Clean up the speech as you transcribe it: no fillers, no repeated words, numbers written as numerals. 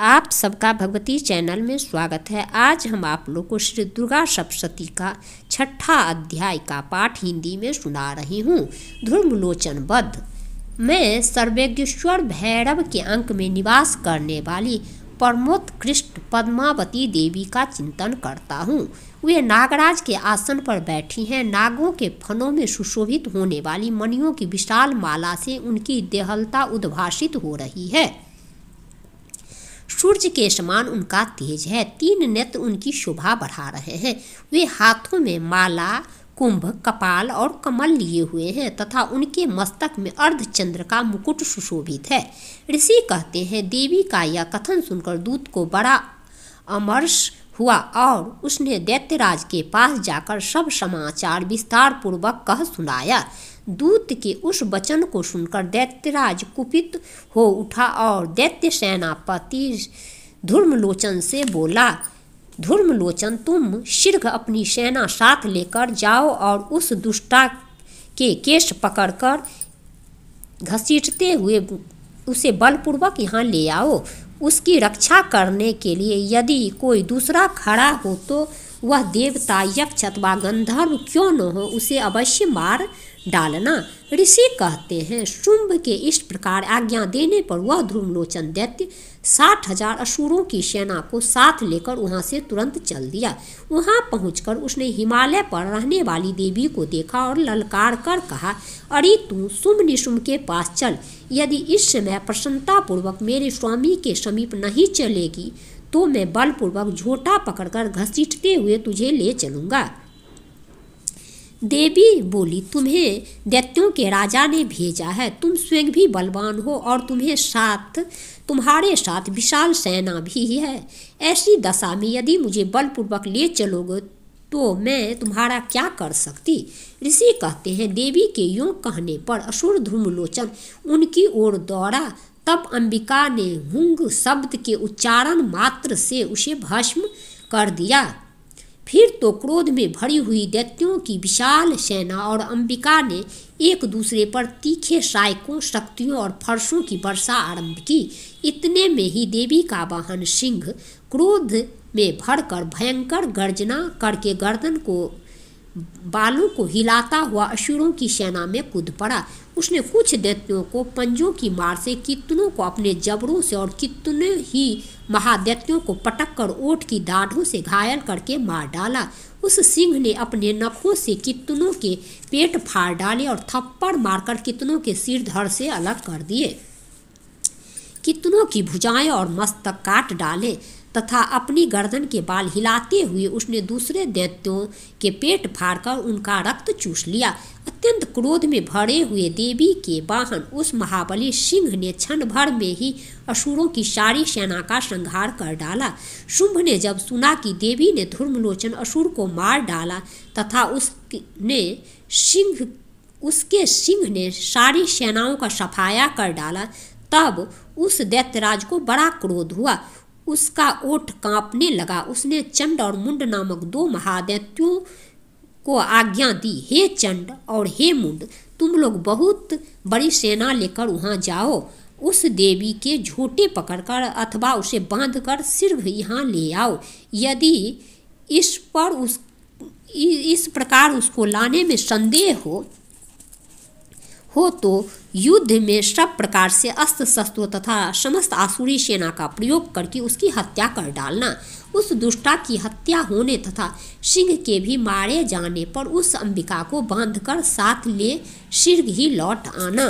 आप सबका भगवती चैनल में स्वागत है। आज हम आप लोग को श्री दुर्गा सप्तशती का 6ठा अध्याय का पाठ हिंदी में सुना रही हूँ। धूम्रलोचन वध। मैं सर्वेश्वर भैरव के अंक में निवास करने वाली परमोत्कृष्ट पद्मावती देवी का चिंतन करता हूँ। वे नागराज के आसन पर बैठी हैं। नागों के फनों में सुशोभित होने वाली मणियों की विशाल माला से उनकी देहलता उद्भासित हो रही है। सूर्य के समान उनका तेज है। 3 नेत्र उनकी शोभा बढ़ा रहे हैं। वे हाथों में माला, कुंभ, कपाल और कमल लिए हुए हैं तथा उनके मस्तक में अर्धचंद्र का मुकुट सुशोभित है। ऋषि कहते हैं, देवी का यह कथन सुनकर दूत को बड़ा अमर्ष हुआ और उसने दैत्यराज के पास जाकर सब समाचार विस्तार पूर्वक कह सुनाया। दूत के उस वचन को सुनकर दैत्यराज कुपित हो उठा और दैत्य सेनापति धूम्रलोचन से बोला, धूम्रलोचन, तुम शीघ्र अपनी सेना साथ लेकर जाओ और उस दुष्टा के केश पकड़कर घसीटते हुए उसे बलपूर्वक यहाँ ले आओ। उसकी रक्षा करने के लिए यदि कोई दूसरा खड़ा हो तो वह देवता, यक्ष अथवा गंधर्व क्यों न हो, उसे अवश्य मार डालना। ऋषि कहते हैं, शुंभ के इस प्रकार आज्ञा देने पर वह धूम्रलोचन दैत्य 60,000 असुरों की सेना को साथ लेकर वहां से तुरंत चल दिया। वहां पहुंचकर उसने हिमालय पर रहने वाली देवी को देखा और ललकार कर कहा, अरे तू शुंभ निशुंभ के पास चल। यदि इस समय प्रसन्नतापूर्वक मेरे स्वामी के समीप नहीं चलेगी तो मैं बलपूर्वक झोटा पकड़कर घसीटते हुए तुझे ले चलूंगा। देवी बोली, तुम्हें दैत्यों के राजा ने भेजा है। तुम स्वयं भी बलवान हो और तुम्हारे साथ विशाल सेना भी है। ऐसी दशा में यदि मुझे बलपूर्वक ले चलोगे तो मैं तुम्हारा क्या कर सकती। ऋषि कहते हैं, देवी के यूं कहने पर असुर धूम्रलोचन उनकी ओर दौड़ा। तब अंबिका ने हुंग शब्द के उच्चारण मात्र से उसे भस्म कर दिया। फिर तो क्रोध में भरी हुई दैत्यों की विशाल सेना और अंबिका ने एक दूसरे पर तीखे सायकों, शक्तियों और फरसों की वर्षा आरंभ की। इतने में ही देवी का वाहन सिंह क्रोध में भरकर भयंकर गर्जना करके गर्दन को बालों को हिलाता हुआ असुरों की सेना में कूद पड़ा। उसने कुछ दैत्यों को पंजों की मार से, कितनों को अपने जबड़ों से और कितने ही महादैत्यों को पटक कर ओठ की दाढ़ों से घायल करके मार डाला। उस सिंह ने अपने नखों से कितनों के पेट फाड़ डाले और थप्पड़ मारकर कितनों के सिर धड़ से अलग कर दिए। कितनों की भुजाएं और मस्तक काट डाले तथा अपनी गर्दन के बाल हिलाते हुए उसने दूसरे दैत्यों के पेट फाड़कर उनका रक्त चूस लिया। अत्यंत क्रोध में भरे हुए देवी के वाहन उस महाबली सिंह ने क्षण भर में ही असुरों की सारी सेना का संहार कर डाला। शुंभ ने जब सुना कि देवी ने धूम्रलोचन असुर को मार डाला तथा उसके सिंह ने सारी सेनाओं का सफाया कर डाला, तब उस दैत्यराज को बड़ा क्रोध हुआ। उसका ओठ कांपने लगा। उसने चंड और मुंड नामक 2 महादैत्यों को आज्ञा दी, हे चंड और हे मुंड, तुम लोग बहुत बड़ी सेना लेकर वहां जाओ। उस देवी के झोटे पकड़कर अथवा उसे बांधकर शीघ्र यहाँ ले आओ। यदि इस प्रकार उसको लाने में संदेह हो तो युद्ध में सब प्रकार से अस्त्र शस्त्रों तथा समस्त आसुरी सेना का प्रयोग करके उसकी हत्या कर डालना। उस दुष्टा की हत्या होने तथा सिंह के भी मारे जाने पर उस अंबिका को बांधकर साथ ले शीघ्र ही लौट आना।